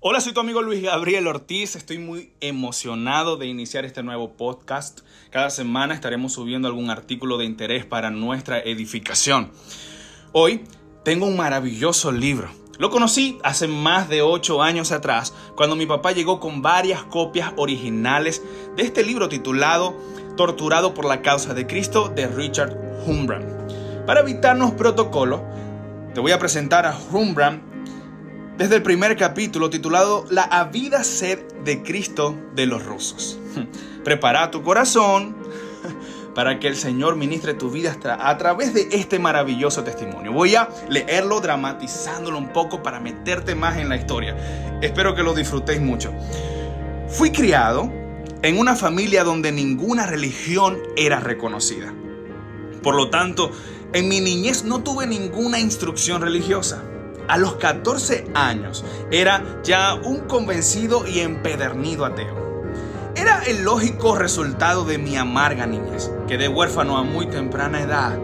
Hola, soy tu amigo Luis Gabriel Ortiz. Estoy muy emocionado de iniciar este nuevo podcast. Cada semana estaremos subiendo algún artículo de interés para nuestra edificación. Hoy tengo un maravilloso libro. Lo conocí hace más de 8 años atrás, cuando mi papá llegó con varias copias originales de este libro titulado Torturado por la causa de Cristo, de Richard Wurmbrand. Para evitarnos protocolo, te voy a presentar a Wurmbrand desde el primer capítulo, titulado La avida sed de Cristo de los rusos. Prepara tu corazón para que el Señor ministre tu vida a través de este maravilloso testimonio. Voy a leerlo dramatizándolo un poco para meterte más en la historia. Espero que lo disfrutéis mucho. Fui criado en una familia donde ninguna religión era reconocida. Por lo tanto, en mi niñez no tuve ninguna instrucción religiosa. A los 14 años era ya un convencido y empedernido ateo. Era el lógico resultado de mi amarga niñez. Quedé huérfano a muy temprana edad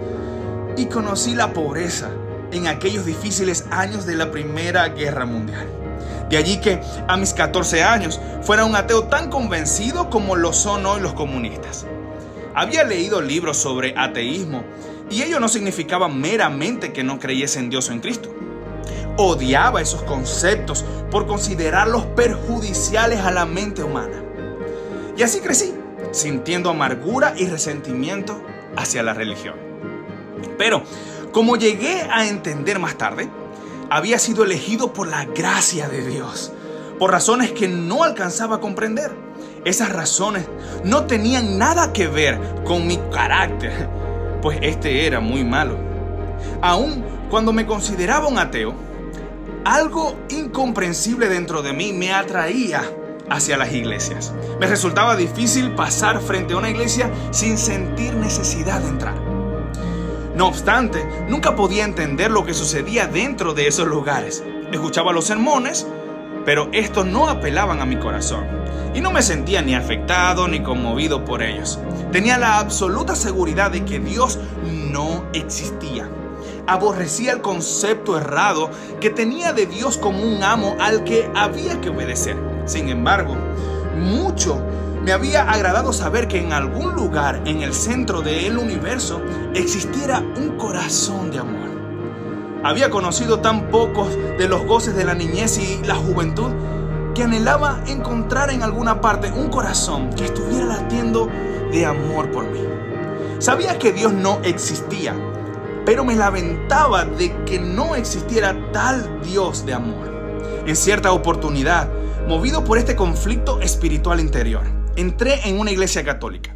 y conocí la pobreza en aquellos difíciles años de la Primera Guerra Mundial. De allí que a mis 14 años fuera un ateo tan convencido como lo son hoy los comunistas. Había leído libros sobre ateísmo y ello no significaba meramente que no creyese en Dios o en Cristo. Odiaba esos conceptos por considerarlos perjudiciales a la mente humana. Y así crecí, sintiendo amargura y resentimiento hacia la religión. Pero, como llegué a entender más tarde, había sido elegido por la gracia de Dios, por razones que no alcanzaba a comprender. Esas razones no tenían nada que ver con mi carácter, pues este era muy malo. Aun cuando me consideraba un ateo, algo incomprensible dentro de mí me atraía hacia las iglesias. Me resultaba difícil pasar frente a una iglesia sin sentir necesidad de entrar. No obstante, nunca podía entender lo que sucedía dentro de esos lugares. Escuchaba los sermones, pero estos no apelaban a mi corazón. Y no me sentía ni afectado ni conmovido por ellos. Tenía la absoluta seguridad de que Dios no existía. Aborrecía el concepto errado que tenía de Dios como un amo al que había que obedecer. Sin embargo, mucho me había agradado saber que en algún lugar en el centro del universo existiera un corazón de amor. Había conocido tan pocos de los goces de la niñez y la juventud que anhelaba encontrar en alguna parte un corazón que estuviera latiendo de amor por mí. Sabía que Dios no existía, pero me lamentaba de que no existiera tal Dios de amor. En cierta oportunidad, movido por este conflicto espiritual interior, entré en una iglesia católica.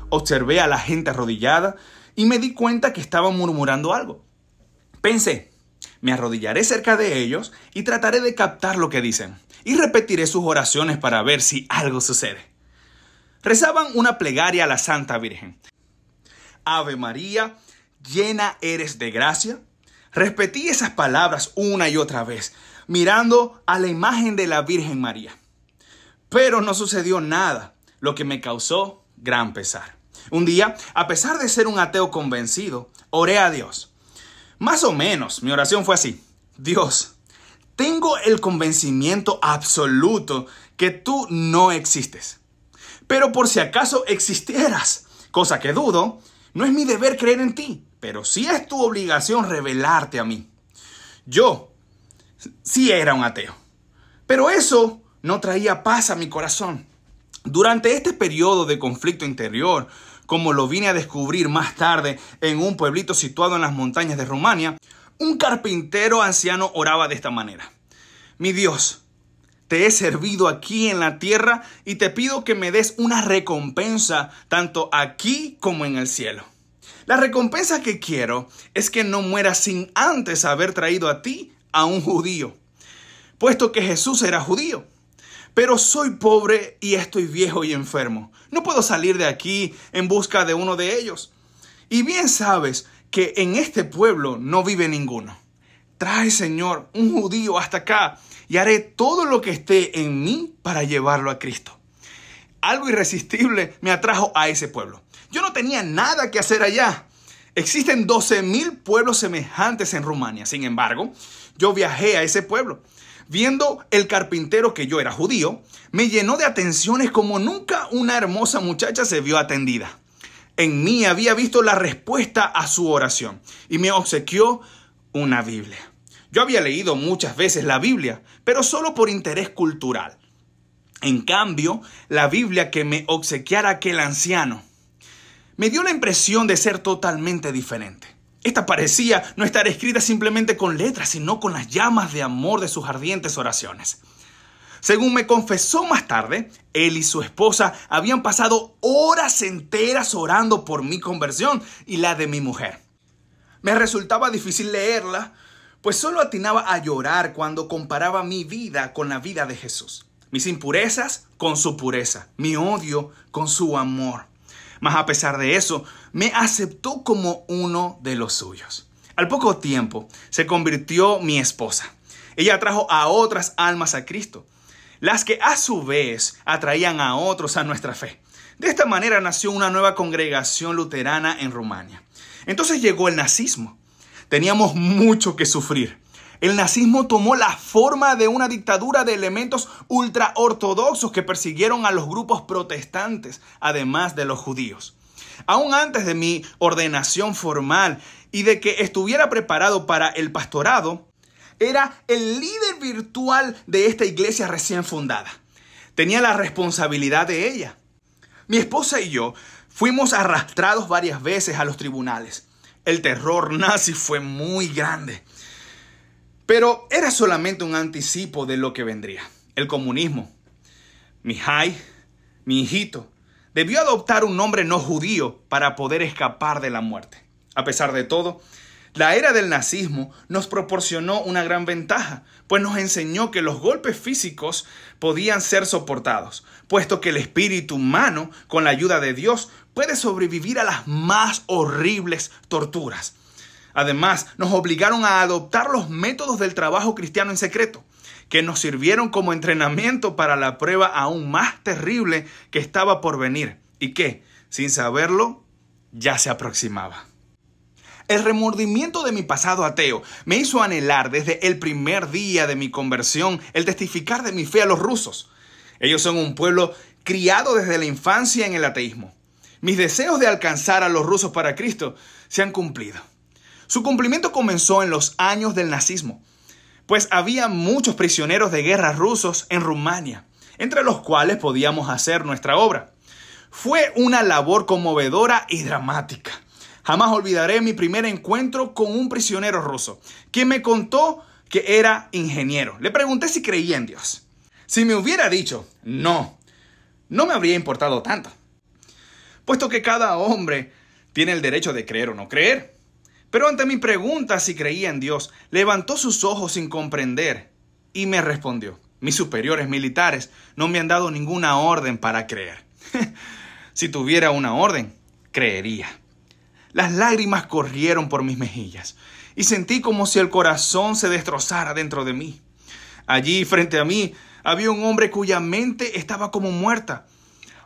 Observé a la gente arrodillada y me di cuenta que estaban murmurando algo. Pensé, me arrodillaré cerca de ellos y trataré de captar lo que dicen. Y repetiré sus oraciones para ver si algo sucede. Rezaban una plegaria a la Santa Virgen. Ave María, llena eres de gracia. Repetí esas palabras una y otra vez, mirando a la imagen de la Virgen María. Pero no sucedió nada, lo que me causó gran pesar. Un día, a pesar de ser un ateo convencido, oré a Dios. Más o menos, mi oración fue así: Dios, tengo el convencimiento absoluto que tú no existes. Pero por si acaso existieras, cosa que dudo, no es mi deber creer en ti, pero sí es tu obligación revelarte a mí. Yo sí era un ateo, pero eso no traía paz a mi corazón. Durante este periodo de conflicto interior, como lo vine a descubrir más tarde en un pueblito situado en las montañas de Rumania, un carpintero anciano oraba de esta manera: Mi Dios, te he servido aquí en la tierra y te pido que me des una recompensa tanto aquí como en el cielo. La recompensa que quiero es que no muera sin antes haber traído a ti a un judío, puesto que Jesús era judío. Pero soy pobre y estoy viejo y enfermo. No puedo salir de aquí en busca de uno de ellos. Y bien sabes que en este pueblo no vive ninguno. Trae, Señor, un judío hasta acá y haré todo lo que esté en mí para llevarlo a Cristo. Algo irresistible me atrajo a ese pueblo. Yo no tenía nada que hacer allá. Existen 12,000 pueblos semejantes en Rumania. Sin embargo, yo viajé a ese pueblo. Viendo el carpintero que yo era judío, me llenó de atenciones como nunca una hermosa muchacha se vio atendida. En mí había visto la respuesta a su oración y me obsequió una Biblia. Yo había leído muchas veces la Biblia, pero solo por interés cultural. En cambio, la Biblia que me obsequiara aquel anciano me dio la impresión de ser totalmente diferente. Esta parecía no estar escrita simplemente con letras, sino con las llamas de amor de sus ardientes oraciones. Según me confesó más tarde, él y su esposa habían pasado horas enteras orando por mi conversión y la de mi mujer. Me resultaba difícil leerla, pues solo atinaba a llorar cuando comparaba mi vida con la vida de Jesús. Mis impurezas con su pureza, mi odio con su amor. Mas a pesar de eso, me aceptó como uno de los suyos. Al poco tiempo, se convirtió mi esposa. Ella atrajo a otras almas a Cristo, las que a su vez atraían a otros a nuestra fe. De esta manera nació una nueva congregación luterana en Rumania. Entonces llegó el nazismo. Teníamos mucho que sufrir. El nazismo tomó la forma de una dictadura de elementos ultraortodoxos que persiguieron a los grupos protestantes, además de los judíos. Aún antes de mi ordenación formal y de que estuviera preparado para el pastorado, era el líder virtual de esta iglesia recién fundada. Tenía la responsabilidad de ella. Mi esposa y yo fuimos arrastrados varias veces a los tribunales. El terror nazi fue muy grande. Pero era solamente un anticipo de lo que vendría. El comunismo. Mihai, mi hijito, debió adoptar un nombre no judío para poder escapar de la muerte. A pesar de todo, la era del nazismo nos proporcionó una gran ventaja, pues nos enseñó que los golpes físicos podían ser soportados, puesto que el espíritu humano, con la ayuda de Dios, puede sobrevivir a las más horribles torturas. Además, nos obligaron a adoptar los métodos del trabajo cristiano en secreto, que nos sirvieron como entrenamiento para la prueba aún más terrible que estaba por venir y que, sin saberlo, ya se aproximaba. El remordimiento de mi pasado ateo me hizo anhelar desde el primer día de mi conversión el testificar de mi fe a los rusos. Ellos son un pueblo criado desde la infancia en el ateísmo. Mis deseos de alcanzar a los rusos para Cristo se han cumplido. Su cumplimiento comenzó en los años del nazismo, pues había muchos prisioneros de guerra rusos en Rumania, entre los cuales podíamos hacer nuestra obra. Fue una labor conmovedora y dramática. Jamás olvidaré mi primer encuentro con un prisionero ruso, quien me contó que era ingeniero. Le pregunté si creía en Dios. Si me hubiera dicho no me habría importado tanto, puesto que cada hombre tiene el derecho de creer o no creer. Pero ante mi pregunta si creía en Dios, levantó sus ojos sin comprender y me respondió: mis superiores militares no me han dado ninguna orden para creer. Si tuviera una orden, creería. Las lágrimas corrieron por mis mejillas y sentí como si el corazón se destrozara dentro de mí. Allí, frente a mí, había un hombre cuya mente estaba como muerta.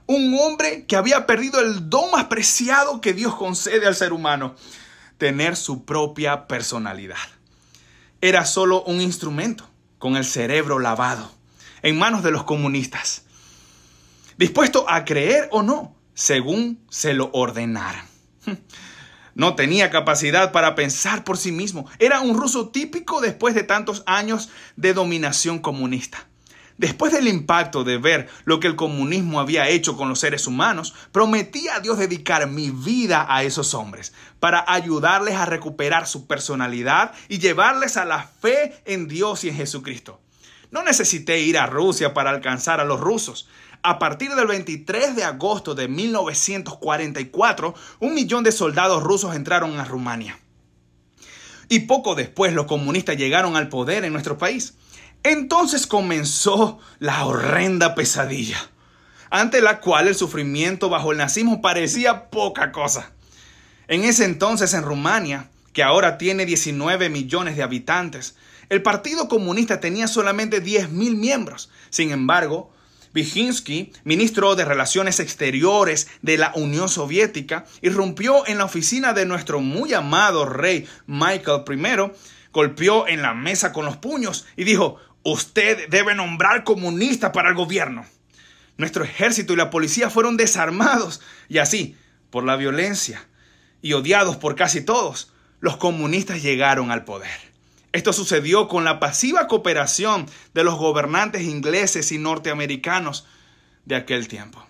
Un hombre que había perdido el don más preciado que Dios concede al ser humano: tener su propia personalidad. Era solo un instrumento, con el cerebro lavado, en manos de los comunistas, dispuesto a creer o no, según se lo ordenaran. No tenía capacidad para pensar por sí mismo. Era un ruso típico después de tantos años de dominación comunista. Después del impacto de ver lo que el comunismo había hecho con los seres humanos, prometí a Dios dedicar mi vida a esos hombres para ayudarles a recuperar su personalidad y llevarles a la fe en Dios y en Jesucristo. No necesité ir a Rusia para alcanzar a los rusos. A partir del 23 de agosto de 1944, 1 millón de soldados rusos entraron a Rumania. Y poco después los comunistas llegaron al poder en nuestro país. Entonces comenzó la horrenda pesadilla, ante la cual el sufrimiento bajo el nazismo parecía poca cosa. En ese entonces en Rumania, que ahora tiene 19 millones de habitantes, el Partido Comunista tenía solamente 10,000 miembros. Sin embargo, Vyshinsky, ministro de Relaciones Exteriores de la Unión Soviética, irrumpió en la oficina de nuestro muy amado rey Michael I, golpeó en la mesa con los puños y dijo: Usted debe nombrar comunistas para el gobierno. Nuestro ejército y la policía fueron desarmados y así, por la violencia y odiados por casi todos, los comunistas llegaron al poder. Esto sucedió con la pasiva cooperación de los gobernantes ingleses y norteamericanos de aquel tiempo.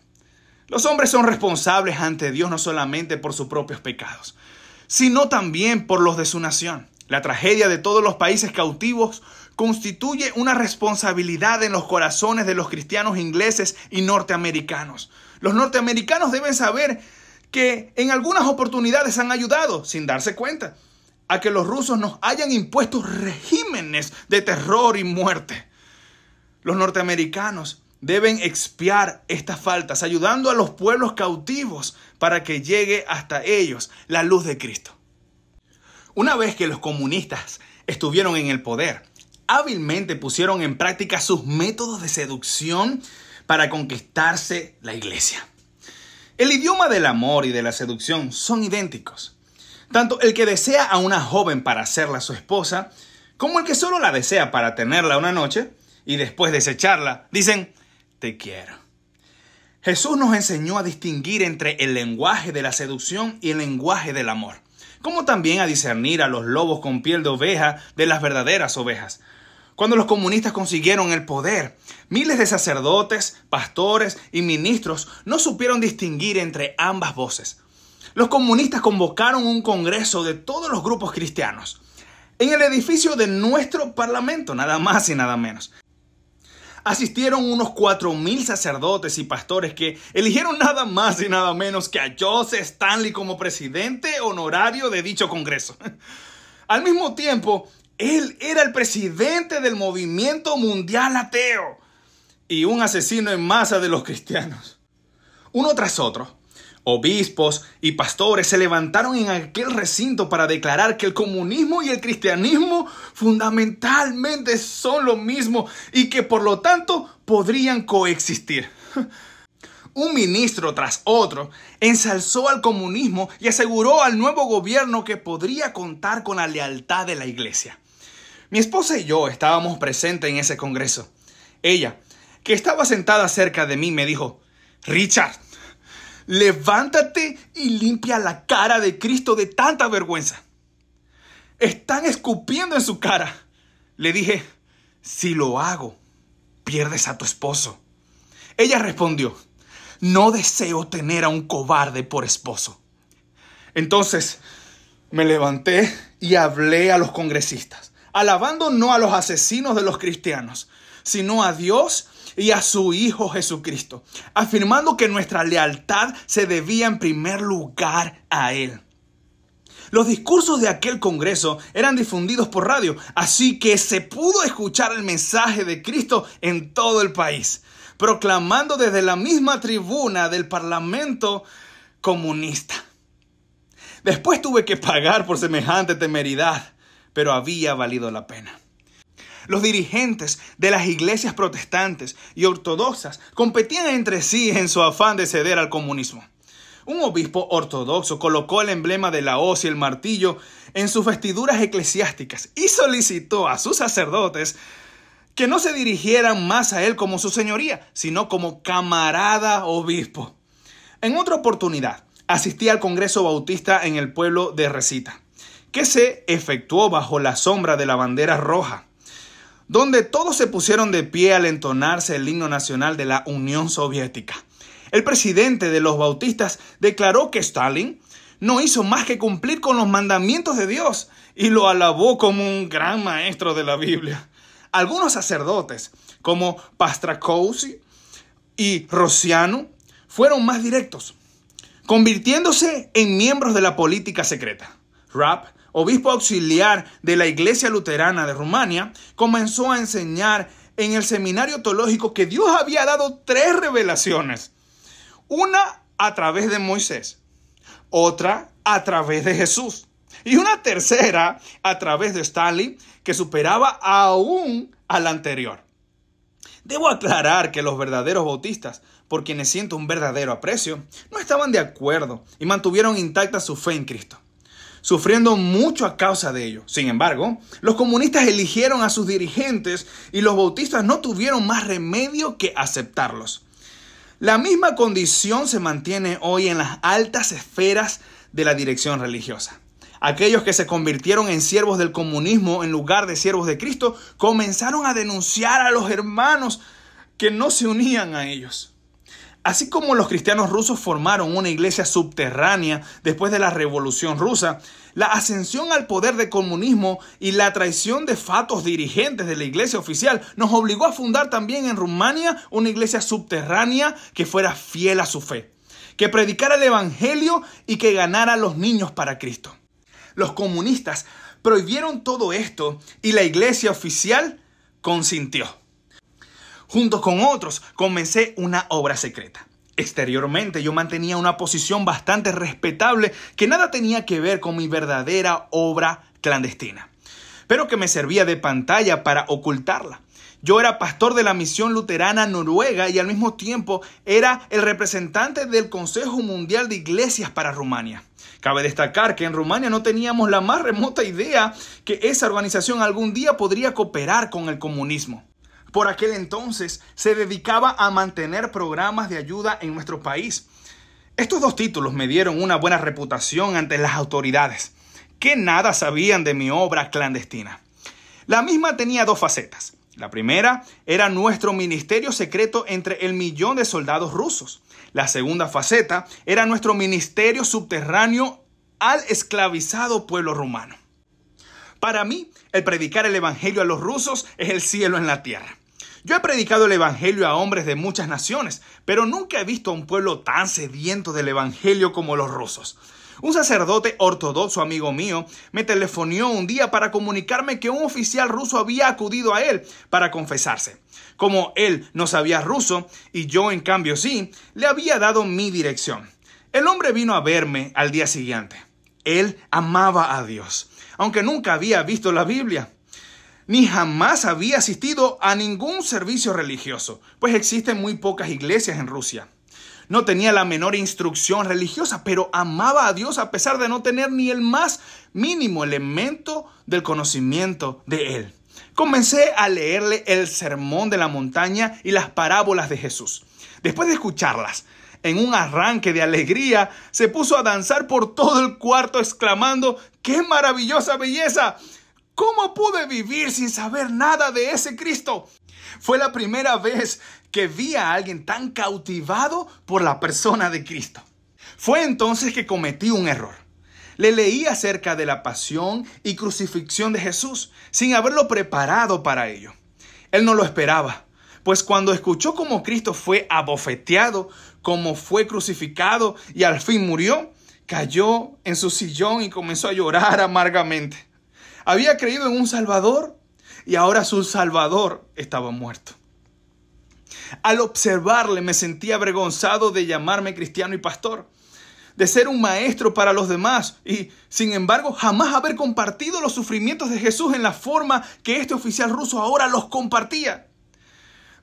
Los hombres son responsables ante Dios no solamente por sus propios pecados, sino también por los de su nación. La tragedia de todos los países cautivos constituye una responsabilidad en los corazones de los cristianos ingleses y norteamericanos. Los norteamericanos deben saber que en algunas oportunidades han ayudado, sin darse cuenta, a que los rusos nos hayan impuesto regímenes de terror y muerte. Los norteamericanos deben expiar estas faltas, ayudando a los pueblos cautivos para que llegue hasta ellos la luz de Cristo. Una vez que los comunistas estuvieron en el poder, hábilmente pusieron en práctica sus métodos de seducción para conquistarse la iglesia. El idioma del amor y de la seducción son idénticos. Tanto el que desea a una joven para hacerla su esposa, como el que solo la desea para tenerla una noche y después desecharla, dicen, te quiero. Jesús nos enseñó a distinguir entre el lenguaje de la seducción y el lenguaje del amor, como también a discernir a los lobos con piel de oveja de las verdaderas ovejas. Cuando los comunistas consiguieron el poder, miles de sacerdotes, pastores y ministros no supieron distinguir entre ambas voces. Los comunistas convocaron un congreso de todos los grupos cristianos en el edificio de nuestro parlamento, nada más y nada menos. Asistieron unos 4,000 sacerdotes y pastores que eligieron nada más y nada menos que a Joseph Stanley como presidente honorario de dicho congreso. Al mismo tiempo, él era el presidente del movimiento mundial ateo y un asesino en masa de los cristianos. Uno tras otro, obispos y pastores se levantaron en aquel recinto para declarar que el comunismo y el cristianismo fundamentalmente son lo mismo y que por lo tanto podrían coexistir. Un ministro tras otro ensalzó al comunismo y aseguró al nuevo gobierno que podría contar con la lealtad de la iglesia. Mi esposa y yo estábamos presentes en ese congreso. Ella, que estaba sentada cerca de mí, me dijo, Richard, levántate y limpia la cara de Cristo de tanta vergüenza. Están escupiendo en su cara. Le dije, si lo hago, pierdes a tu esposo. Ella respondió, no deseo tener a un cobarde por esposo. Entonces me levanté y hablé a los congresistas, alabando no a los asesinos de los cristianos, sino a Dios y a su Hijo Jesucristo, afirmando que nuestra lealtad se debía en primer lugar a Él. Los discursos de aquel congreso eran difundidos por radio, así que se pudo escuchar el mensaje de Cristo en todo el país, proclamando desde la misma tribuna del Parlamento comunista. Después tuve que pagar por semejante temeridad, pero había valido la pena. Los dirigentes de las iglesias protestantes y ortodoxas competían entre sí en su afán de ceder al comunismo. Un obispo ortodoxo colocó el emblema de la hoz y el martillo en sus vestiduras eclesiásticas y solicitó a sus sacerdotes que no se dirigieran más a él como su señoría, sino como camarada obispo. En otra oportunidad, asistí al Congreso Bautista en el pueblo de Resita, que se efectuó bajo la sombra de la bandera roja, donde todos se pusieron de pie al entonarse el himno nacional de la Unión Soviética. El presidente de los bautistas declaró que Stalin no hizo más que cumplir con los mandamientos de Dios y lo alabó como un gran maestro de la Biblia. Algunos sacerdotes, como Pastrakowski y Rosiano, fueron más directos, convirtiéndose en miembros de la política secreta. Rapp, obispo auxiliar de la Iglesia Luterana de Rumania, comenzó a enseñar en el seminario teológico que Dios había dado 3 revelaciones. Una a través de Moisés, otra a través de Jesús y una tercera a través de Stalin, que superaba aún a la anterior. Debo aclarar que los verdaderos bautistas, por quienes siento un verdadero aprecio, no estaban de acuerdo y mantuvieron intacta su fe en Cristo. sufriendo mucho a causa de ello. Sin embargo, los comunistas eligieron a sus dirigentes y los bautistas no tuvieron más remedio que aceptarlos. La misma condición se mantiene hoy en las altas esferas de la dirección religiosa. Aquellos que se convirtieron en siervos del comunismo en lugar de siervos de Cristo comenzaron a denunciar a los hermanos que no se unían a ellos. Así como los cristianos rusos formaron una iglesia subterránea después de la Revolución Rusa, la ascensión al poder del comunismo y la traición de fatos dirigentes de la iglesia oficial nos obligó a fundar también en Rumania una iglesia subterránea que fuera fiel a su fe, que predicara el evangelio y que ganara a los niños para Cristo. Los comunistas prohibieron todo esto y la iglesia oficial consintió. Junto con otros, comencé una obra secreta. Exteriormente, yo mantenía una posición bastante respetable que nada tenía que ver con mi verdadera obra clandestina, pero que me servía de pantalla para ocultarla. Yo era pastor de la misión luterana noruega y al mismo tiempo era el representante del Consejo Mundial de Iglesias para Rumania. Cabe destacar que en Rumania no teníamos la más remota idea que esa organización algún día podría cooperar con el comunismo. Por aquel entonces se dedicaba a mantener programas de ayuda en nuestro país. Estos dos títulos me dieron una buena reputación ante las autoridades, que nada sabían de mi obra clandestina. La misma tenía dos facetas. La primera era nuestro ministerio secreto entre el 1.000.000 de soldados rusos. La segunda faceta era nuestro ministerio subterráneo al esclavizado pueblo rumano. Para mí, el predicar el evangelio a los rusos es el cielo en la tierra. Yo he predicado el evangelio a hombres de muchas naciones, pero nunca he visto a un pueblo tan sediento del evangelio como los rusos. Un sacerdote ortodoxo amigo mío me telefonó un día para comunicarme que un oficial ruso había acudido a él para confesarse. Como él no sabía ruso y yo en cambio sí, le había dado mi dirección. El hombre vino a verme al día siguiente. Él amaba a Dios, aunque nunca había visto la Biblia, ni jamás había asistido a ningún servicio religioso, pues existen muy pocas iglesias en Rusia. No tenía la menor instrucción religiosa, pero amaba a Dios a pesar de no tener ni el más mínimo elemento del conocimiento de Él. Comencé a leerle el Sermón de la Montaña y las parábolas de Jesús. Después de escucharlas, en un arranque de alegría, se puso a danzar por todo el cuarto exclamando: ¡qué maravillosa belleza! ¿Cómo pude vivir sin saber nada de ese Cristo? Fue la primera vez que vi a alguien tan cautivado por la persona de Cristo. Fue entonces que cometí un error. Le leí acerca de la pasión y crucifixión de Jesús sin haberlo preparado para ello. Él no lo esperaba, pues cuando escuchó cómo Cristo fue abofeteado, cómo fue crucificado y al fin murió, cayó en su sillón y comenzó a llorar amargamente. Había creído en un Salvador y ahora su Salvador estaba muerto. Al observarle me sentí avergonzado de llamarme cristiano y pastor, de ser un maestro para los demás y, sin embargo, jamás haber compartido los sufrimientos de Jesús en la forma que este oficial ruso ahora los compartía.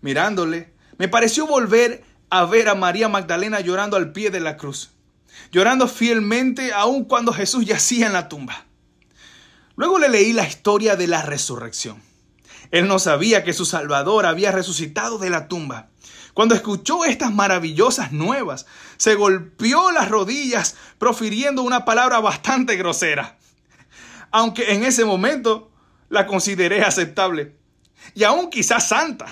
Mirándole, me pareció volver a ver a María Magdalena llorando al pie de la cruz, llorando fielmente aun cuando Jesús yacía en la tumba. Luego le leí la historia de la resurrección. Él no sabía que su Salvador había resucitado de la tumba. Cuando escuchó estas maravillosas nuevas, se golpeó las rodillas profiriendo una palabra bastante grosera, aunque en ese momento la consideré aceptable y aún quizás santa.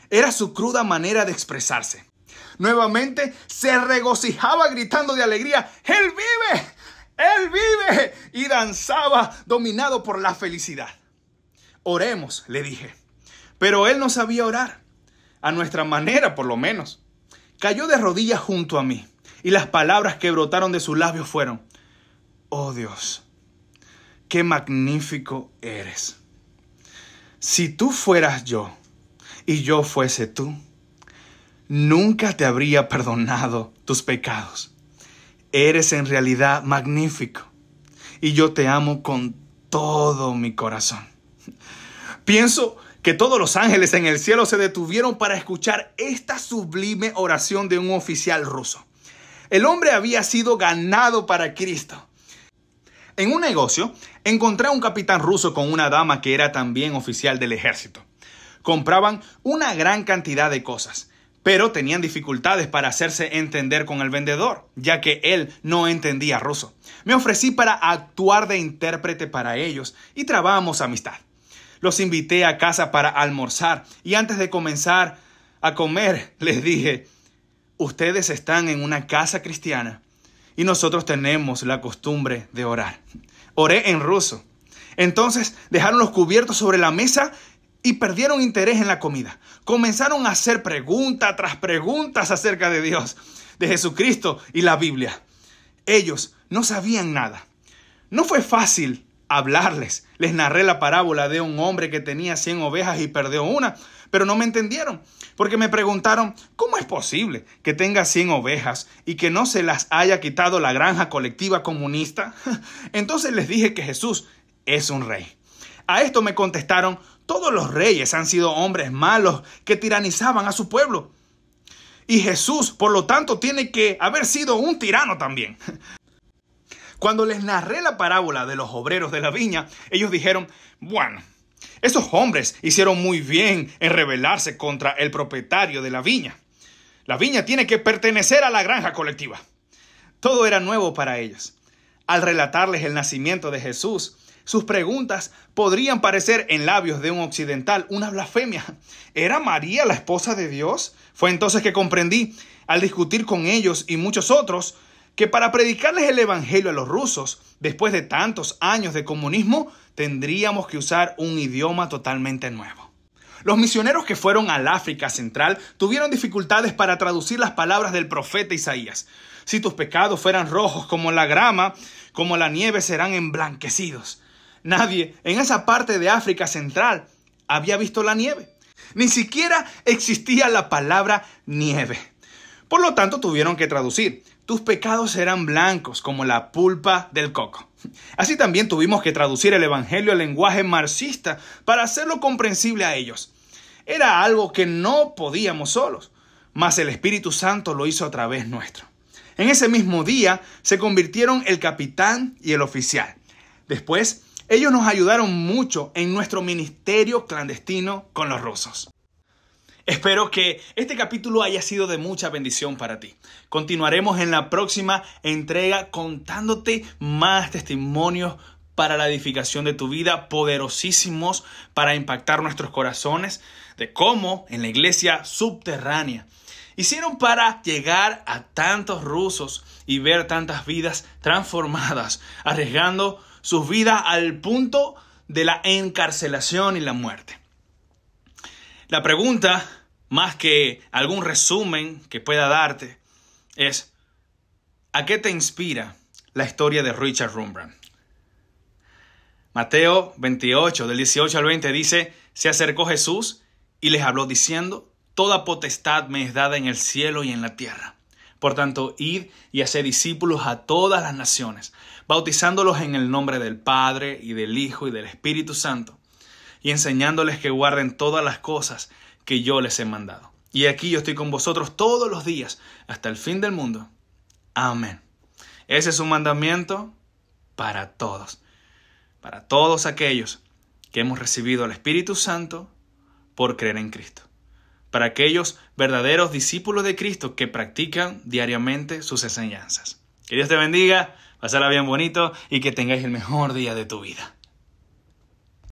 Era su cruda manera de expresarse. Nuevamente se regocijaba gritando de alegría: ¡Él vive! ¡Él vive! Y danzaba dominado por la felicidad. Oremos, le dije. Pero él no sabía orar, a nuestra manera por lo menos. Cayó de rodillas junto a mí y las palabras que brotaron de sus labios fueron: oh Dios, qué magnífico eres. Si tú fueras yo y yo fuese tú, nunca te habría perdonado tus pecados. Eres en realidad magnífico y yo te amo con todo mi corazón. Pienso que todos los ángeles en el cielo se detuvieron para escuchar esta sublime oración de un oficial ruso. El hombre había sido ganado para Cristo. En un negocio, encontré a un capitán ruso con una dama que era también oficial del ejército. Compraban una gran cantidad de cosas, pero tenían dificultades para hacerse entender con el vendedor, ya que él no entendía ruso. Me ofrecí para actuar de intérprete para ellos y trabamos amistad. Los invité a casa para almorzar y antes de comenzar a comer les dije: ustedes están en una casa cristiana y nosotros tenemos la costumbre de orar. Oré en ruso. Entonces dejaron los cubiertos sobre la mesa y perdieron interés en la comida. Comenzaron a hacer pregunta tras preguntas acerca de Dios, de Jesucristo y la Biblia. Ellos no sabían nada. No fue fácil hablarles. Les narré la parábola de un hombre que tenía 100 ovejas y perdió una, pero no me entendieron, porque me preguntaron: ¿cómo es posible que tenga 100 ovejas y que no se las haya quitado la granja colectiva comunista? Entonces les dije que Jesús es un rey. A esto me contestaron: todos los reyes han sido hombres malos que tiranizaban a su pueblo. Y Jesús, por lo tanto, tiene que haber sido un tirano también. Cuando les narré la parábola de los obreros de la viña, ellos dijeron: bueno, esos hombres hicieron muy bien en rebelarse contra el propietario de la viña. La viña tiene que pertenecer a la granja colectiva. Todo era nuevo para ellos. Al relatarles el nacimiento de Jesús, sus preguntas podrían parecer en labios de un occidental una blasfemia. ¿Era María la esposa de Dios? Fue entonces que comprendí, al discutir con ellos y muchos otros, que para predicarles el evangelio a los rusos, después de tantos años de comunismo, tendríamos que usar un idioma totalmente nuevo. Los misioneros que fueron al África Central tuvieron dificultades para traducir las palabras del profeta Isaías. Si tus pecados fueran rojos como la grama, como la nieve serán emblanquecidos. Nadie en esa parte de África Central había visto la nieve. Ni siquiera existía la palabra nieve. Por lo tanto, tuvieron que traducir: tus pecados serán blancos como la pulpa del coco. Así también tuvimos que traducir el evangelio al lenguaje marxista para hacerlo comprensible a ellos. Era algo que no podíamos solos, mas el Espíritu Santo lo hizo a través nuestro. En ese mismo día se convirtieron el capitán y el oficial. Después, ellos nos ayudaron mucho en nuestro ministerio clandestino con los rusos. Espero que este capítulo haya sido de mucha bendición para ti. Continuaremos en la próxima entrega contándote más testimonios para la edificación de tu vida, poderosísimos para impactar nuestros corazones, de cómo en la iglesia subterránea hicieron para llegar a tantos rusos y ver tantas vidas transformadas, arriesgando sus vidas al punto de la encarcelación y la muerte. La pregunta, más que algún resumen que pueda darte, es: ¿a qué te inspira la historia de Richard Wurmbrand? Mateo 28, del 18 al 20 dice: se acercó Jesús y les habló diciendo: toda potestad me es dada en el cielo y en la tierra. Por tanto, id y haced discípulos a todas las naciones, bautizándolos en el nombre del Padre y del Hijo y del Espíritu Santo, y enseñándoles que guarden todas las cosas que yo les he mandado. Y aquí yo estoy con vosotros todos los días hasta el fin del mundo. Amén. Ese es un mandamiento para todos aquellos que hemos recibido al Espíritu Santo por creer en Cristo. Para aquellos verdaderos discípulos de Cristo que practican diariamente sus enseñanzas. Que Dios te bendiga, pásala bien bonito y que tengáis el mejor día de tu vida.